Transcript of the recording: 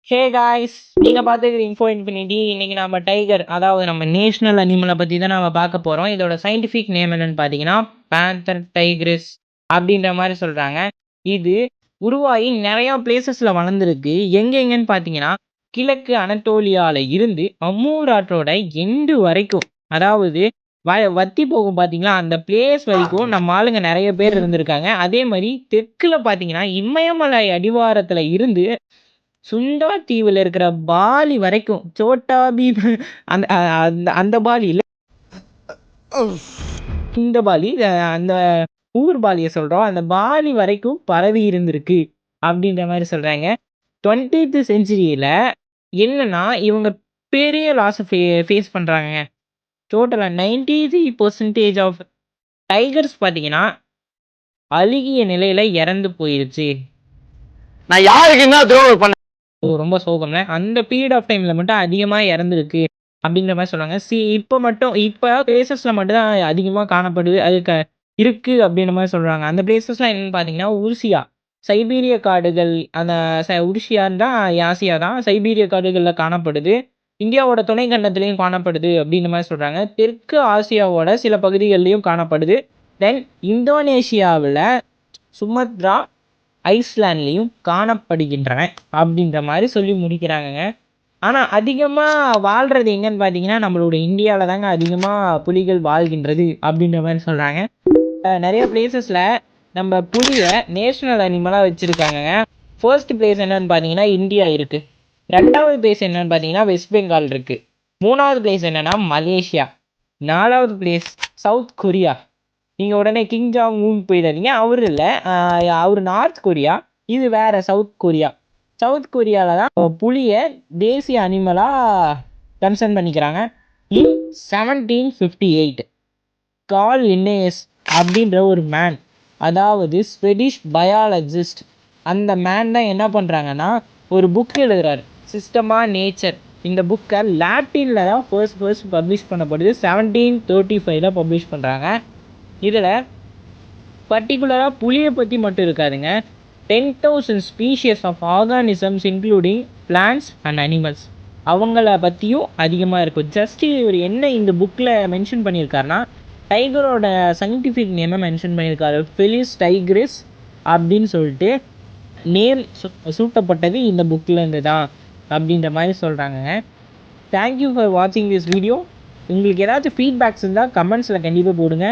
Hey guys, நீங்கள் பார்த்துக்கிற info infinity. இன்றைக்கி நம்ம டைகர், அதாவது நம்ம நேஷ்னல் அனிமலை பற்றி தான் நம்ம பார்க்க போகிறோம். இதோட சயின்டிஃபிக் நேம் என்னென்னு பார்த்தீங்கன்னா பேந்தர் டைக்ரிஸ் அப்படின்ற மாதிரி சொல்கிறாங்க. இது உருவாகி நிறையா பிளேசஸில் வளர்ந்துருக்கு. எங்கெங்கன்னு பார்த்தீங்கன்னா கிழக்கு அனட்டோலியாவில் இருந்து அம்மூர் ஆற்றோட எண்டு வரைக்கும், அதாவது வத்தி போகும் பார்த்தீங்களா, அந்த பிளேஸ் வரைக்கும் நம்ம ஆளுங்க நிறைய பேர் இருந்திருக்காங்க. அதே மாதிரி தெற்கில் பார்த்தீங்கன்னா இமயமலை அடிவாரத்தில் இருந்து சுண்டா தீவுல இருக்கிற பாலி வரைக்கும், சோட்டா பீம் அந்த அந்த அந்த பாலி இல்ல, இந்த பாலி அந்த ஊர் பாலியை சொல்கிறோம். அந்த பாலி வரைக்கும் பரவி இருந்திருக்கு அப்படின்ற மாதிரி சொல்கிறாங்க. 20th செஞ்சுரியில் என்னன்னா இவங்க பெரிய லாஸை ஃபேஸ் பண்ணுறாங்க. டோட்டலாக 93% ஆஃப் டைகர்ஸ் பார்த்தீங்கன்னா அழுகிய நிலையில் இறந்து போயிருச்சு. நான் யாருக்கு என்ன துரோகம் பண்ண ரொம்ப சோகம்ல அந்த பீரியட் ஆஃப் டைமில் மட்டும் அதிகமாக இறந்துருக்கு அப்படின்ற மாதிரி சொல்கிறாங்க. இப்போ பிளேசஸில் மட்டும் தான் அதிகமாக காணப்படுது, அது இருக்குது அப்படின்ற மாதிரி சொல்கிறாங்க. அந்த பிளேசஸ்லாம் என்னென்னு பார்த்தீங்கன்னா உருசியா, சைபீரிய காடுகள். அந்த உருசியான்னு தான் ஆசியா தான், சைபீரிய காடுகளில் காணப்படுது. இந்தியாவோட துணை கண்டத்துலேயும் காணப்படுது அப்படின்ற மாதிரி சொல்கிறாங்க. தெற்கு ஆசியாவோட சில பகுதிகள்லையும் காணப்படுது. தென் இந்தோனேஷியாவில் சுமத்ரா, ஐஸ்லாண்ட்லேயும் காணப்படுகின்றன அப்படின்ற மாதிரி சொல்லி முடிக்கிறாங்கங்க. ஆனால் அதிகமாக வாழ்கிறது எங்கன்னு பார்த்தீங்கன்னா நம்மளோட இந்தியாவில் தாங்க அதிகமாக புலிகள் வாழ்கின்றது அப்படின்ற மாதிரி சொல்கிறாங்க. நிறைய பிளேசஸில் நம்ம புலியை நேஷ்னல் அனிமலாக வச்சுருக்காங்கங்க. ஃபர்ஸ்ட் பிளேஸ் என்னன்னு பார்த்தீங்கன்னா இந்தியா இருக்குது. ரெண்டாவது பிளேஸ் என்னன்னு பார்த்தீங்கன்னா வெஸ்ட் பெங்கால் இருக்குது. மூணாவது பிளேஸ் என்னென்னா மலேசியா. நாலாவது பிளேஸ் சவுத் கொரியா. நீங்கள் உடனே கிங் ஜாங் ஊன் போயிடாதீங்க, அவர் இல்லை, அவர் நார்த் கொரியா, இது வேறு சவுத் கொரியா. சவுத் கொரியாவில் தான் புலியை தேசிய அனிமலாக கன்சர்ன் பண்ணிக்கிறாங்க. இன் 1758 கார்ல் லின்னேயஸ் அப்படின்ற ஒரு மேன், அதாவது ஸ்வெடிஷ் பயாலஜிஸ்ட், அந்த மேன் தான் என்ன பண்ணுறாங்கன்னா ஒரு புக் எழுதுகிறாரு, சிஸ்டமா நேச்சர். இந்த புக்கை லாட்டினில் தான் ஃபர்ஸ்ட் பப்ளிஷ் பண்ணப்படுது. 1735 பப்ளிஷ் பண்ணுறாங்க. இதில் பர்டிகுலராக புலியை பற்றி மட்டும் இருக்காதுங்க, 10,000 species of organisms including plants and animals அவங்கள பற்றியும் அதிகமாக இருக்கும். ஜஸ்ட் இவர் என்ன இந்த புக்கில் மென்ஷன் பண்ணியிருக்காருன்னா டைகரோட சயின்டிஃபிக் நேமை மென்ஷன் பண்ணியிருக்காரு. ஃபெலிஸ் டைக்ரிஸ் அப்படின்னு சொல்லிட்டு நேம் சூட்டப்பட்டது இந்த புக்கிலேருந்து தான் அப்படின்ற மாதிரி சொல்கிறாங்க. தேங்க்யூ ஃபார் வாட்சிங் திஸ் வீடியோ. உங்களுக்கு ஏதாச்சும் ஃபீட்பேக்ஸ் இருந்தால் கமெண்ட்ஸில் கண்டிப்பாக போடுங்க.